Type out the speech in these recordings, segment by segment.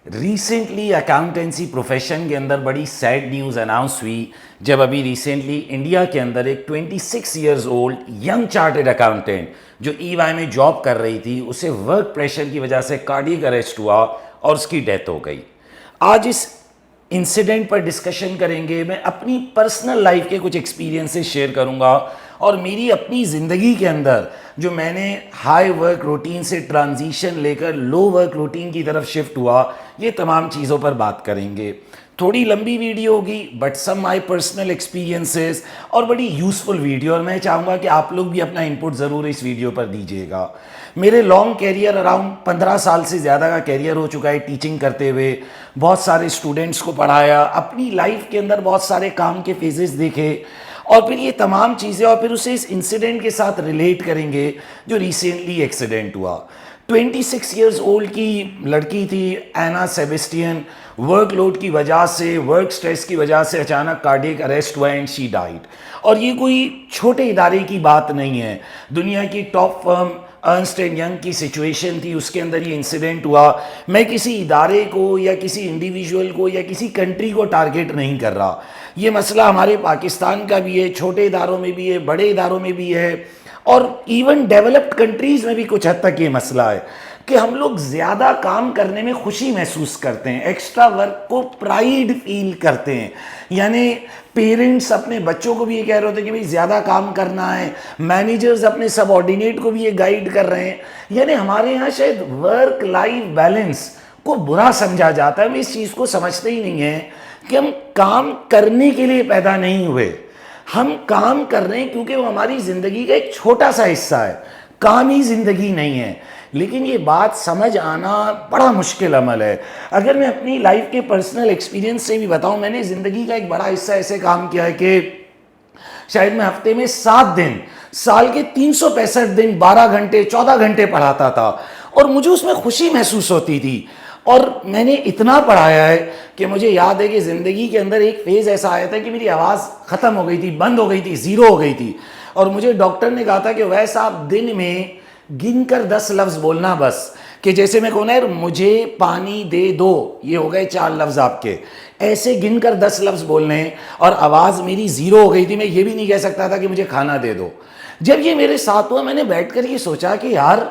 Recently accountancy profession के अंदर बड़ी सैड न्यूज़ अनाउंस हुई जब अभी रिसेंटली इंडिया के अंदर एक 26 years old young chartered accountant जो ईवाई में जॉब कर रही थी उसे वर्क प्रेशर की वजह से कार्डियक अरेस्ट हुआ और उसकी डेथ हो गई। आज इस इंसिडेंट पर डिस्कशन करेंगे। मैं अपनी पर्सनल लाइफ के कुछ एक्सपीरियंसेस शेयर करूंगा और मेरी अपनी ज़िंदगी के अंदर जो मैंने हाई वर्क रूटीन से ट्रांजिशन लेकर लो वर्क रूटीन की तरफ शिफ्ट हुआ, ये तमाम चीज़ों पर बात करेंगे। थोड़ी लंबी वीडियो होगी but some my personal experiences और बड़ी यूज़फुल वीडियो, और मैं चाहूँगा कि आप लोग भी अपना इनपुट ज़रूर इस वीडियो पर दीजिएगा। मेरे लॉन्ग कैरियर अराउंड 15 साल से ज़्यादा का कैरियर हो चुका है टीचिंग करते हुए। बहुत सारे स्टूडेंट्स को पढ़ाया, अपनी लाइफ के अंदर बहुत सारे काम के फेजेस देखे और फिर ये तमाम चीज़ें, और फिर उसे इस इंसिडेंट के साथ रिलेट करेंगे जो रिसेंटली एक्सीडेंट हुआ। 26 इयर्स ओल्ड की लड़की थी एना सेबेस्टियन। वर्कलोड की वजह से, वर्क स्ट्रेस की वजह से अचानक कार्डियक अरेस्ट हुआ एंड शी डाइड। और ये कोई छोटे इदारे की बात नहीं है, दुनिया की top firm Ernst and young की सिचुएशन थी, उसके अंदर ये इंसिडेंट हुआ। मैं किसी इदारे को या किसी इंडिविजुअल को या किसी कंट्री को टारगेट नहीं कर रहा। ये मसला हमारे पाकिस्तान का भी है, छोटे इदारों में भी है, बड़े इदारों में भी है, और इवन डेवलप्ड कंट्रीज़ में भी कुछ हद तक ये मसला है कि हम लोग ज़्यादा काम करने में खुशी महसूस करते हैं, एक्स्ट्रा वर्क को प्राइड फील करते हैं। यानी पेरेंट्स अपने बच्चों को भी ये कह रहे होते हैं कि भाई ज़्यादा काम करना है, मैनेजर्स अपने सबऑर्डिनेट को भी ये गाइड कर रहे हैं। यानी हमारे यहाँ शायद वर्क लाइफ बैलेंस को बुरा समझा जाता है। हम इस चीज़ को समझते ही नहीं है कि हम काम करने के लिए पैदा नहीं हुए, हम काम कर रहे हैं क्योंकि वो हमारी ज़िंदगी का एक छोटा सा हिस्सा है, काम ही ज़िंदगी नहीं है। लेकिन ये बात समझ आना बड़ा मुश्किल अमल है। अगर मैं अपनी लाइफ के पर्सनल एक्सपीरियंस से भी बताऊं, मैंने ज़िंदगी का एक बड़ा हिस्सा ऐसे काम किया है कि शायद मैं हफ्ते में 7 दिन, साल के 365 दिन 12 घंटे 14 घंटे पढ़ाता था और मुझे उसमें खुशी महसूस होती थी। और मैंने इतना पढ़ाया है कि मुझे याद है कि ज़िंदगी के अंदर एक फेज़ ऐसा आया था कि मेरी आवाज़ ख़त्म हो गई थी, बंद हो गई थी, ज़ीरो हो गई थी। और मुझे डॉक्टर ने कहा था कि वैसा आप दिन में गिनकर 10 लफ्ज़ बोलना बस, कि जैसे मैं कहूँ ना यार मुझे पानी दे दो, ये हो गए 4 लफ्ज़ आपके, ऐसे गिनकर 10 लफ्ज़ बोलने। और आवाज़ मेरी ज़ीरो हो गई थी, मैं ये भी नहीं कह सकता था कि मुझे खाना दे दो। जब ये मेरे साथ हुआ मैंने बैठकर ये सोचा कि यार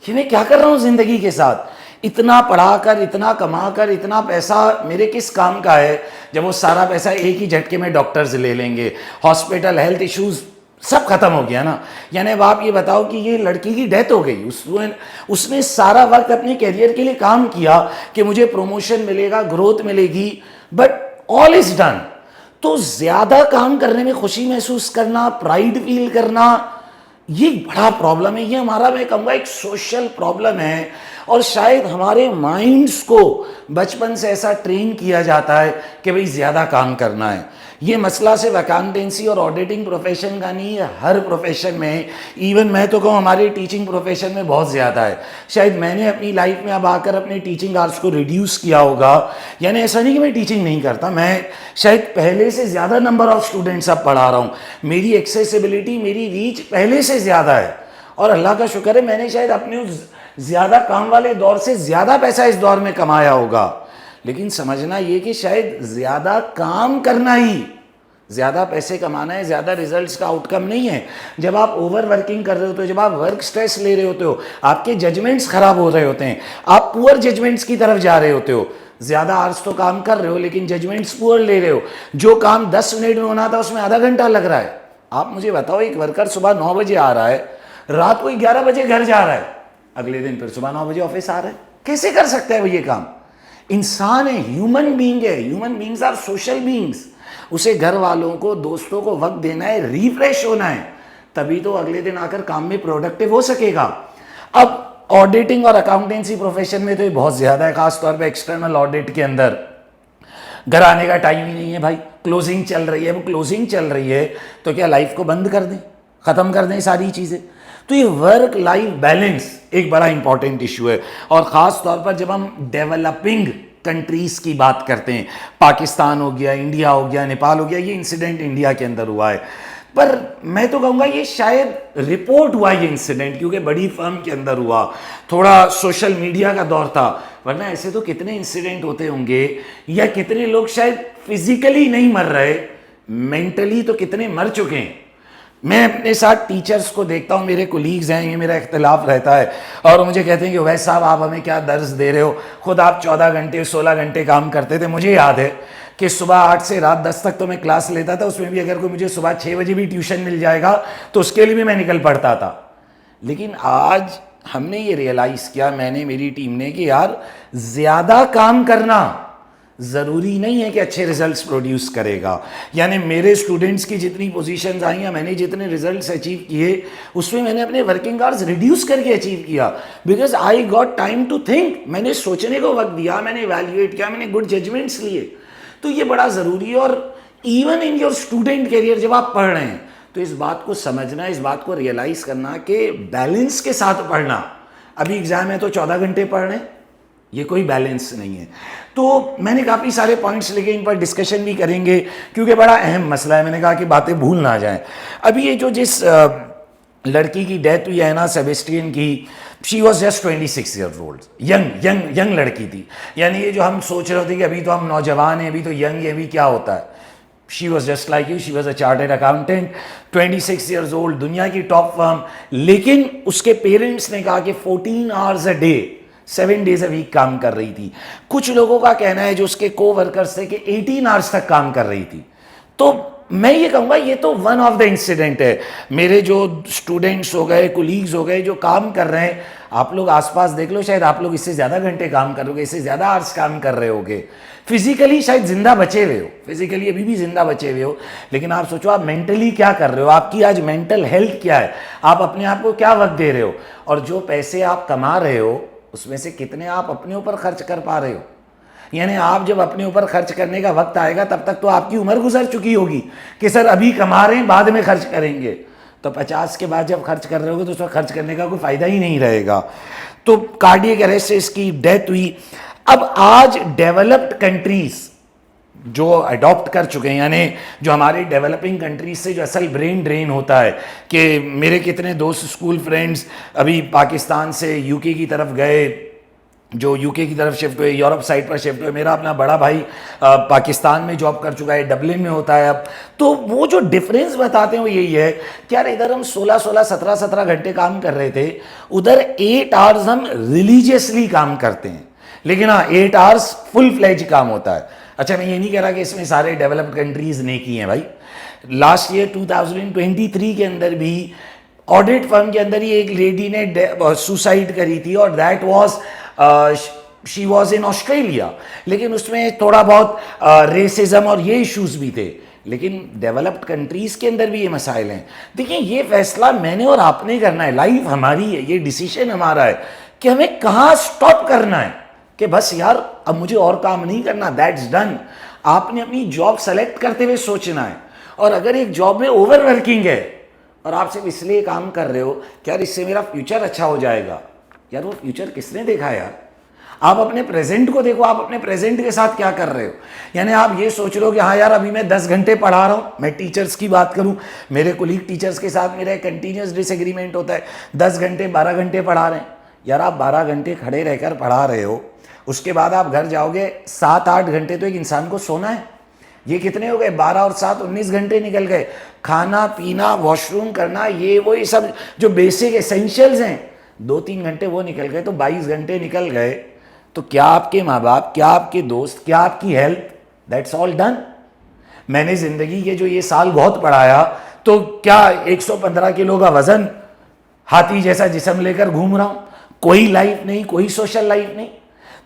ये मैं क्या कर रहा हूँ ज़िंदगी के साथ, इतना पढ़ाकर, इतना कमाकर, इतना पैसा मेरे किस काम का है जब वो सारा पैसा एक ही झटके में डॉक्टर्स ले लेंगे, हॉस्पिटल, हेल्थ इश्यूज़ सब खत्म हो गया ना। यानी अब आप ये बताओ कि ये लड़की की डेथ हो गई, उसने सारा वक्त अपने कैरियर के लिए काम किया कि मुझे प्रमोशन मिलेगा, ग्रोथ मिलेगी, बट ऑल इज डन। तो ज़्यादा काम करने में खुशी महसूस करना, प्राइड फील करना, ये बड़ा प्रॉब्लम है। ये हमारा, मैं कहूँगा, एक सोशल प्रॉब्लम है। और शायद हमारे माइंड्स को बचपन से ऐसा ट्रेन किया जाता है कि भाई ज़्यादा काम करना है। ये मसला सिर्फ अकाउंटेंसी और ऑडिटिंग प्रोफेशन का नहीं है, हर प्रोफेशन में। इवन मैं तो कहूँ हमारे टीचिंग प्रोफेशन में बहुत ज़्यादा है। शायद मैंने अपनी लाइफ में अब आकर अपने टीचिंग आवर्स को रिड्यूस किया होगा। यानी ऐसा नहीं कि मैं टीचिंग नहीं करता, मैं शायद पहले से ज़्यादा नंबर ऑफ स्टूडेंट्स अब पढ़ा रहा हूँ। मेरी एक्सेसिबिलिटी, मेरी रीच पहले से ज़्यादा है। और अल्लाह का शुक्र है मैंने शायद अपने उस ज़्यादा काम वाले दौर से ज़्यादा पैसा इस दौर में कमाया होगा। लेकिन समझना ये कि शायद ज़्यादा काम करना ही ज़्यादा पैसे कमाना है, ज़्यादा रिजल्ट्स का आउटकम नहीं है। जब आप ओवर वर्किंग कर रहे होते हो, जब आप वर्क स्ट्रेस ले रहे होते हो, आपके जजमेंट्स ख़राब हो रहे होते हैं, आप पुअर जजमेंट्स की तरफ जा रहे होते हो। ज़्यादा आवर्स तो काम कर रहे हो लेकिन जजमेंट्स पुअर ले रहे हो। जो काम 10 मिनट में होना था उसमें आधा घंटा लग रहा है। आप मुझे बताओ, एक वर्कर सुबह 9 बजे आ रहा है, रात को 11 बजे घर जा रहा है, अगले दिन फिर सुबह 9 बजे ऑफिस आ रहा है। कैसे कर सकता है वो ये काम? इंसान है, ह्यूमन बीइंग है। Human beings are social beings. उसे घर वालों को, दोस्तों को वक्त देना है, रिफ्रेश होना है, तभी तो अगले दिन आकर काम में प्रोडक्टिव हो सकेगा। अब ऑडिटिंग और अकाउंटेंसी प्रोफेशन में तो ये बहुत ज़्यादा है, खासतौर पे एक्सटर्नल ऑडिट के अंदर घर आने का टाइम ही नहीं है भाई। क्लोजिंग चल रही है, वो क्लोजिंग चल रही है तो क्या लाइफ को बंद कर दें, ख़त्म कर दें सारी चीज़ें? तो ये वर्क लाइफ बैलेंस एक बड़ा इंपॉर्टेंट इशू है। और ख़ास तौर पर जब हम डेवलपिंग कंट्रीज़ की बात करते हैं, पाकिस्तान हो गया, इंडिया हो गया, नेपाल हो गया, ये इंसिडेंट इंडिया के अंदर हुआ है। पर मैं तो कहूँगा ये शायद रिपोर्ट हुआ ये इंसिडेंट क्योंकि बड़ी फर्म के अंदर हुआ, थोड़ा सोशल मीडिया का दौर था, वरना ऐसे तो कितने इंसिडेंट होते होंगे, या कितने लोग शायद फिजिकली नहीं मर रहे, मेंटली तो कितने मर चुके हैं। मैं अपने साथ टीचर्स को देखता हूँ, मेरे कोलीग्स हैं, ये मेरा इख्तिलाफ रहता है और मुझे कहते हैं कि वैसे साहब आप हमें क्या दर्स दे रहे हो, खुद आप 14 घंटे 16 घंटे काम करते थे। मुझे याद है कि सुबह 8 से रात 10 तक तो मैं क्लास लेता था, उसमें भी अगर कोई मुझे सुबह 6 बजे भी ट्यूशन मिल जाएगा तो उसके लिए भी मैं निकल पड़ता था। लेकिन आज हमने ये रियलाइज़ किया, मैंने, मेरी टीम ने, कि यार ज़्यादा काम करना ज़रूरी नहीं है कि अच्छे रिजल्ट्स प्रोड्यूस करेगा। यानी मेरे स्टूडेंट्स की जितनी पोजीशंस आई हैं, मैंने जितने रिजल्ट्स अचीव किए, उसमें मैंने अपने वर्किंग आवर्स रिड्यूस करके अचीव किया, because I got time to think. मैंने सोचने को वक्त दिया, मैंने इवैल्यूएट किया, मैंने गुड जजमेंट्स लिए। तो ये बड़ा ज़रूरी है। और even in your student career जब आप पढ़ रहे हैं तो इस बात को समझना, इस बात को रियलाइज़ करना कि बैलेंस के साथ पढ़ना। अभी एग्ज़ाम है तो 14 घंटे पढ़ रहे हैं, ये कोई बैलेंस नहीं है। तो मैंने काफ़ी सारे पॉइंट्स लेके इन पर डिस्कशन भी करेंगे क्योंकि बड़ा अहम मसला है। मैंने कहा कि बातें भूल ना जाएं। अभी ये जो जिस लड़की की डेथ हुई है ना, सेबेस्टियन की, she was just 26 year old, young लड़की थी। यानी ये जो हम सोच रहे होते कि अभी तो हम नौजवान हैं, अभी तो यंग है, अभी क्या होता है। She was just like you, she was a chartered accountant, 26 years old, दुनिया की टॉप फर्म। लेकिन उसके पेरेंट्स ने कहा कि 14 hours a day, 7 days a week काम कर रही थी। कुछ लोगों का कहना है जो उसके को वर्कर्स थे कि 18 आवर्स तक काम कर रही थी। तो मैं ये कहूँगा ये तो वन ऑफ द इंसिडेंट है। मेरे जो स्टूडेंट्स हो गए, कोलीग्स हो गए जो काम कर रहे हैं, आप लोग आसपास देख लो, शायद आप लोग इससे ज़्यादा घंटे काम करोगे, इससे ज़्यादा आवर्स काम कर रहे होगे। फिजिकली शायद जिंदा बचे हुए हो, फिजिकली अभी भी जिंदा बचे हुए हो, लेकिन आप सोचो आप मेंटली क्या कर रहे हो, आपकी आज मेंटल हेल्थ क्या है, आप अपने आप को क्या वक्त दे रहे हो, और जो पैसे आप कमा रहे हो उसमें से कितने आप अपने ऊपर खर्च कर पा रहे हो। यानी आप जब अपने ऊपर खर्च करने का वक्त आएगा तब तक तो आपकी उम्र गुजर चुकी होगी कि सर अभी कमा रहे हैं बाद में खर्च करेंगे। तो 50 के बाद जब खर्च कर रहे होगे तो उसमें खर्च करने का कोई फायदा ही नहीं रहेगा। तो कार्डियक अरेस्ट से इसकी डेथ हुई। अब आज डेवलप्ड कंट्रीज जो अडॉप्ट कर चुके हैं, यानी जो हमारे डेवलपिंग कंट्रीज से जो असल ब्रेन ड्रेन होता है, कि मेरे कितने दोस्त स्कूल फ्रेंड्स अभी पाकिस्तान से यूके की तरफ गए, जो यूके की तरफ शिफ्ट हुए, यूरोप साइड पर शिफ्ट हुए। मेरा अपना बड़ा भाई पाकिस्तान में जॉब कर चुका है, डबलिन में होता है अब। तो वो जो डिफरेंस बताते हैं वो यही है कि यार इधर हम 16-16, 17-17 घंटे काम कर रहे थे, उधर 8 आवर्स हम रिलीजियसली काम करते हैं, लेकिन हाँ 8 आवर्स फुल फ्लेज काम होता है। अच्छा, मैं ये नहीं कह रहा कि इसमें सारे डेवलप्ड कंट्रीज ने की हैं भाई। लास्ट ईयर 2023 के अंदर भी ऑडिट फर्म के अंदर ही एक लेडी ने सुसाइड करी थी, और that was she was in Australia. लेकिन उसमें थोड़ा बहुत रेसिज्म और ये इश्यूज भी थे, लेकिन डेवलप्ड कंट्रीज के अंदर भी ये मसाइल हैं। देखिए, ये फैसला मैंने और आपने करना है, लाइफ हमारी है, ये डिसीजन हमारा है कि हमें कहाँ स्टॉप करना है, कि बस यार अब मुझे और काम नहीं करना, दैट्स डन। आपने अपनी जॉब सेलेक्ट करते हुए सोचना है। और अगर एक जॉब में ओवर वर्किंग है और आप सिर्फ इसलिए काम कर रहे हो कि यार इससे मेरा फ्यूचर अच्छा हो जाएगा, यार वो फ्यूचर किसने देखा यार। आप अपने प्रेजेंट को देखो, आप अपने प्रेजेंट के साथ क्या कर रहे हो। यानी आप ये सोच रहे हो कि हाँ यार अभी मैं 10 घंटे पढ़ा रहा हूँ, मैं टीचर्स की बात करूँ, मेरे कोलीग टीचर्स के साथ मेरा एक कंटिन्यूस डिसएग्रीमेंट होता है, 10 घंटे 12 घंटे पढ़ा रहे हैं। यार आप 12 घंटे खड़े रहकर पढ़ा रहे हो, उसके बाद आप घर जाओगे, 7-8 घंटे तो एक इंसान को सोना है। ये कितने हो गए, 12 और 7 19 घंटे निकल गए। खाना पीना, वॉशरूम करना, ये वो, ये सब जो बेसिक एसेंशियल्स हैं, 2-3 घंटे वो निकल गए, तो 22 घंटे निकल गए। तो क्या आपके माँ बाप, क्या आपके दोस्त, क्या आपकी हेल्थ, दैट्स ऑल डन। मैंने जिंदगी के जो ये साल बहुत पढ़ाया, तो क्या 115 किलो का वजन, हाथी जैसा जिस्म लेकर घूम रहा हूं, कोई लाइफ नहीं, कोई सोशल लाइफ नहीं।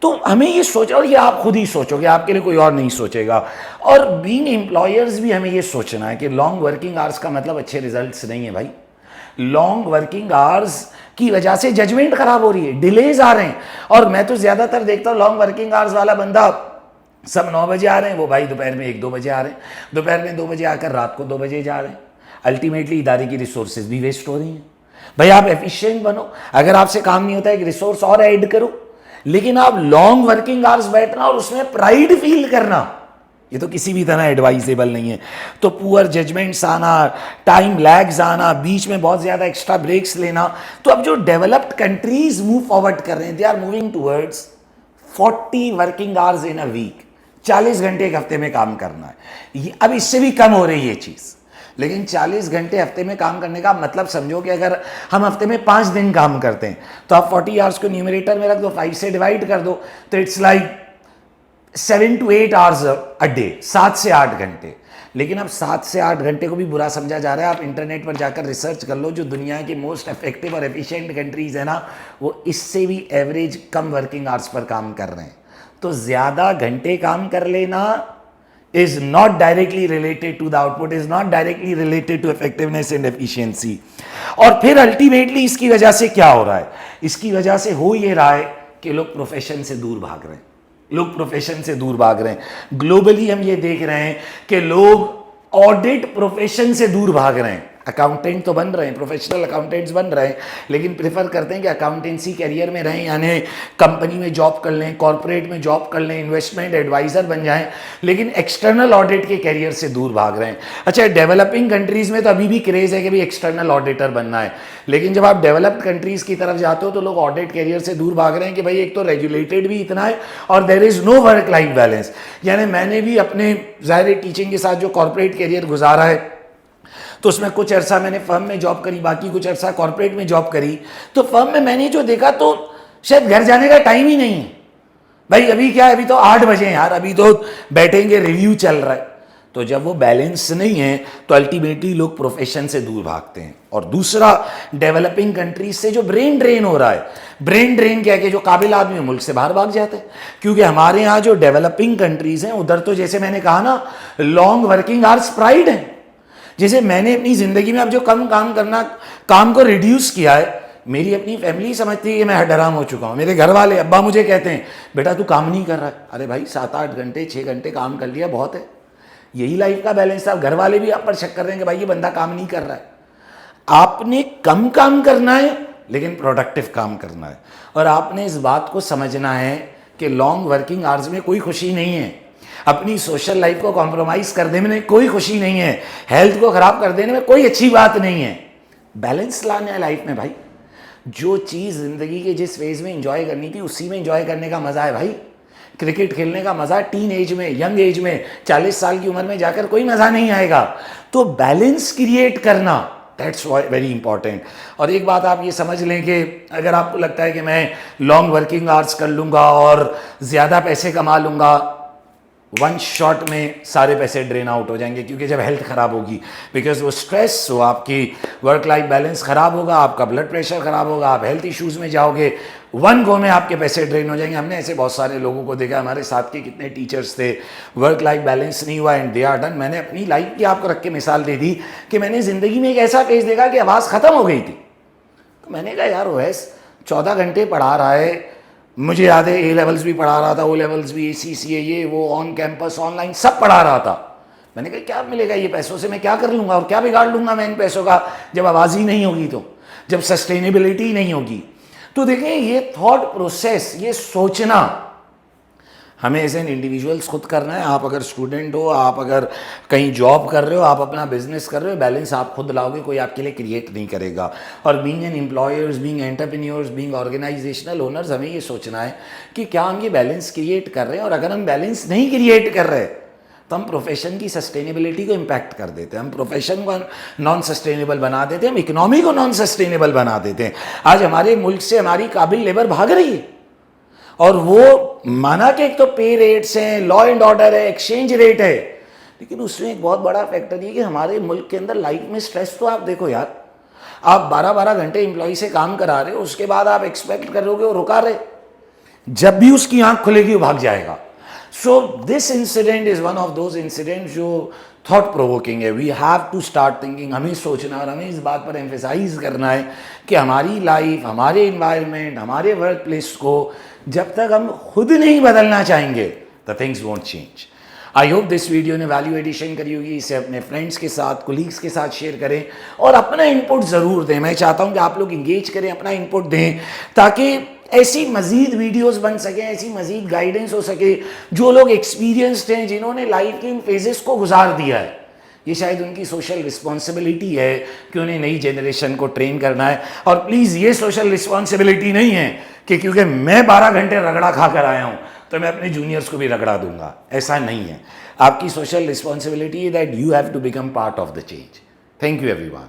तो हमें ये सोचना, और ये आप खुद ही सोचोगे, आपके लिए कोई और नहीं सोचेगा। और बीइंग एम्प्लॉयर्स भी हमें ये सोचना है कि लॉन्ग वर्किंग आवर्स का मतलब अच्छे रिजल्ट्स नहीं है भाई। लॉन्ग वर्किंग आवर्स की वजह से जजमेंट खराब हो रही है, डिलेज आ रहे हैं। और मैं तो ज्यादातर देखता हूँ लॉन्ग वर्किंग आवर्स वाला बंदा, सब 9 बजे आ रहे हैं, वो भाई दोपहर में 1-2 बजे आ रहे हैं, दोपहर में 2 बजे आकर रात को 2 बजे जा रहे हैं। अल्टीमेटली इदारे की रिसोर्सेज भी वेस्ट हो रही हैं। भाई आप एफिशिएंट बनो, अगर आपसे काम नहीं होता है एक रिसोर्स और ऐड करो, लेकिन आप लॉन्ग वर्किंग आवर्स बैठना और उसमें प्राइड फील करना, ये तो किसी भी तरह एडवाइजेबल नहीं है। तो पुअर जजमेंट्स आना, टाइम लैग्स आना, बीच में बहुत ज्यादा एक्स्ट्रा ब्रेक्स लेना। तो अब जो डेवलप्ड कंट्रीज मूव फॉरवर्ड कर रहे हैं, they are moving towards 40 working hours in a week, 40 घंटे एक हफ्ते में काम करना है। अब इससे भी कम हो रही है ये चीज़, लेकिन 40 घंटे हफ्ते में काम करने का मतलब समझो कि अगर हम हफ्ते में 5 दिन काम करते हैं तो आप 40 आवर्स को न्यूमरेटर में रख दो, 5 से डिवाइड कर दो, तो it's like 7 to 8 hours a day, 7 से 8 घंटे। लेकिन अब 7 से 8 घंटे को भी बुरा समझा जा रहा है। आप इंटरनेट पर जाकर रिसर्च कर लो, जो दुनिया की मोस्ट इफेक्टिव और एफिशिएंट कंट्रीज है ना, वो इससे भी एवरेज कम वर्किंग आवर्स पर काम कर रहे हैं। तो ज़्यादा घंटे काम कर लेना is not directly related to the output, is not directly related to effectiveness and efficiency। और फिर अल्टीमेटली इसकी वजह से क्या हो रहा है? इसकी वजह से हो ये रहा है कि लोग प्रोफेशन से दूर भाग रहे हैं, लोग प्रोफेशन से दूर भाग रहे हैं। ग्लोबली हम ये देख रहे हैं कि लोग ऑडिट प्रोफेशन से दूर भाग रहे हैं। अकाउंटेंट तो बन रहे हैं, प्रोफेशनल अकाउंटेंट्स बन रहे हैं, लेकिन प्रेफर करते हैं कि अकाउंटेंसी करियर में रहें, यानी कंपनी में जॉब कर लें, कॉर्पोरेट में जॉब कर लें, इन्वेस्टमेंट एडवाइजर बन जाएं, लेकिन एक्सटर्नल ऑडिट के करियर से दूर भाग रहे हैं। अच्छा, डेवलपिंग कंट्रीज में तो अभी भी क्रेज है कि भाई एक्सटर्नल ऑडिटर बनना है, लेकिन जब आप डेवलप्ड कंट्रीज की तरफ जाते हो तो लोग ऑडिट करियर से दूर भाग रहे हैं कि भाई एक तो रेगुलेटेड भी इतना है और there is no work life balance. यानी मैंने भी अपने ज़ाहिर टीचिंग के साथ जो कॉर्पोरेट करियर गुजारा है, तो उसमें कुछ अरसा मैंने फर्म में जॉब करी, बाकी कुछ अरसा कॉर्पोरेट में जॉब करी। तो फर्म में मैंने जो देखा तो शायद घर जाने का टाइम ही नहीं है। भाई अभी क्या है, अभी तो 8 बजे हैं यार, अभी तो बैठेंगे, रिव्यू चल रहा है। तो जब वो बैलेंस नहीं है तो अल्टीमेटली लोग प्रोफेशन से दूर भागते हैं। और दूसरा, डेवलपिंग कंट्रीज से जो ब्रेन ड्रेन हो रहा है, ब्रेन ड्रेन क्या है कि जो काबिल आदमी मुल्क से बाहर भाग जाते हैं। क्योंकि हमारे यहाँ जो डेवलपिंग कंट्रीज हैं उधर तो जैसे मैंने कहा ना, लॉन्ग वर्किंग आवर्स प्राइड है। जैसे मैंने अपनी ज़िंदगी में अब जो कम काम करना, काम को रिड्यूस किया है, मेरी अपनी फैमिली समझती है कि मैं हडराम हो चुका हूँ। मेरे घर वाले, अब्बा मुझे कहते हैं बेटा तू काम नहीं कर रहा है। अरे भाई 7-8 घंटे 6 घंटे काम कर लिया बहुत है, यही लाइफ का बैलेंस था। घर वाले भी आप पर शक कर रहे हैं कि भाई ये बंदा काम नहीं कर रहा है। आपने कम काम करना है लेकिन प्रोडक्टिव काम करना है, और आपने इस बात को समझना है कि लॉन्ग वर्किंग आवर्स में कोई खुशी नहीं है, अपनी सोशल लाइफ को कॉम्प्रोमाइज़ कर देने में कोई खुशी नहीं है, हेल्थ को ख़राब कर देने में कोई अच्छी बात नहीं है। बैलेंस लाना है लाइफ में भाई। जो चीज़ ज़िंदगी के जिस फेज़ में एंजॉय करनी थी उसी में एंजॉय करने का मज़ा है भाई। क्रिकेट खेलने का मज़ा टीन एज में, यंग एज में, 40 साल की उम्र में जाकर कोई मज़ा नहीं आएगा। तो बैलेंस क्रिएट करना, दैट्स वेरी इंपॉर्टेंट। और एक बात आप ये समझ लें कि अगर आपको लगता है कि मैं लॉन्ग वर्किंग आवर्स कर लूँगा और ज़्यादा पैसे कमा लूँगा, वन शॉट में सारे पैसे ड्रेन आउट हो जाएंगे। क्योंकि जब हेल्थ ख़राब होगी, बिकॉज वो स्ट्रेस, वो आपकी वर्क लाइफ बैलेंस ख़राब होगा, आपका ब्लड प्रेशर ख़राब होगा, आप हेल्थ इश्यूज़ में जाओगे, वन गो में आपके पैसे ड्रेन हो जाएंगे। हमने ऐसे बहुत सारे लोगों को देखा, हमारे साथ के कितने टीचर्स थे, वर्क लाइफ बैलेंस नहीं हुआ एंड दे आर डन। मैंने अपनी लाइफ की आपको रख के मिसाल दे दी कि मैंने ज़िंदगी में एक ऐसा फेज देखा कि आवाज़ ख़त्म हो गई थी। तो मैंने कहा यार ओवैस 14 घंटे पढ़ा रहा है, मुझे याद है ए लेवल्स भी पढ़ा रहा था, ओ लेवल्स भी, ACCA, ये वो, ऑन कैंपस ऑनलाइन सब पढ़ा रहा था। मैंने कहा क्या मिलेगा ये पैसों से, मैं क्या कर लूँगा और क्या बिगाड़ लूँगा मैं इन पैसों का, जब आवाज़ ही नहीं होगी, तो जब सस्टेनेबिलिटी ही नहीं होगी। तो देखें ये थॉट प्रोसेस, ये सोचना हमें एज एन इंडिविजुअल्स खुद करना है। आप अगर स्टूडेंट हो, आप अगर कहीं जॉब कर रहे हो, आप अपना बिजनेस कर रहे हो, बैलेंस आप खुद लाओगे, कोई आपके लिए क्रिएट नहीं करेगा। और being an employers, being entrepreneurs, being organisational owners, हमें ये सोचना है कि क्या हम ये बैलेंस क्रिएट कर रहे हैं। और अगर हम बैलेंस नहीं क्रिएट कर रहे तो हम प्रोफेशन की सस्टेनेबिलिटी को इम्पैक्ट कर देते हैं, हम प्रोफेशन को नॉन सस्टेनेबल बना देते हैं, हम इकोनॉमी को नॉन सस्टेनेबल बना देते हैं। आज हमारे मुल्क से हमारी काबिल लेबर भाग रही है, और वो माना कि एक तो पे रेट्स हैं, लॉ एंड ऑर्डर है, एक्सचेंज रेट है, लेकिन उसमें एक बहुत बड़ा फैक्टर ये कि हमारे मुल्क के अंदर लाइफ में स्ट्रेस, तो आप देखो यार, आप 12-12 घंटे एम्प्लॉय से काम करा रहे हो, उसके बाद आप एक्सपेक्ट करोगे वो रुका रहे, जब भी उसकी आंख खुलेगी वो भाग जाएगा। So this incident is one of those incident जो थॉट प्रोवोकिंग है। We have to start thinking, हमें सोचना और हमें इस बात पर एम्फेसाइज करना है कि हमारी लाइफ, हमारे इन्वायरमेंट, हमारे वर्क प्लेस को जब तक हम खुद नहीं बदलना चाहेंगे the things won't change. I hope this video ने वैल्यू एडिशन करी होगी। इसे अपने फ्रेंड्स के साथ, कोलीग्स के साथ शेयर करें और अपना इनपुट ज़रूर दें। मैं चाहता हूं कि आप लोग इंगेज करें, अपना इनपुट दें, ताकि ऐसी मज़ीद वीडियोस बन सकें, ऐसी मज़ीद गाइडेंस हो सके। जो लोग एक्सपीरियंस्ड हैं, जिन्होंने लाइफ के इन फेजेस को गुजार दिया है, ये शायद उनकी सोशल रिस्पॉन्सिबिलिटी है कि उन्हें नई जनरेशन को ट्रेन करना है। और प्लीज़ ये सोशल रिस्पॉन्सिबिलिटी नहीं है कि क्योंकि मैं 12 घंटे रगड़ा खा कर आया हूँ तो मैं अपने जूनियर्स को भी रगड़ा दूंगा, ऐसा नहीं है। आपकी social responsibility that you have to become part of the change. Thank you everyone.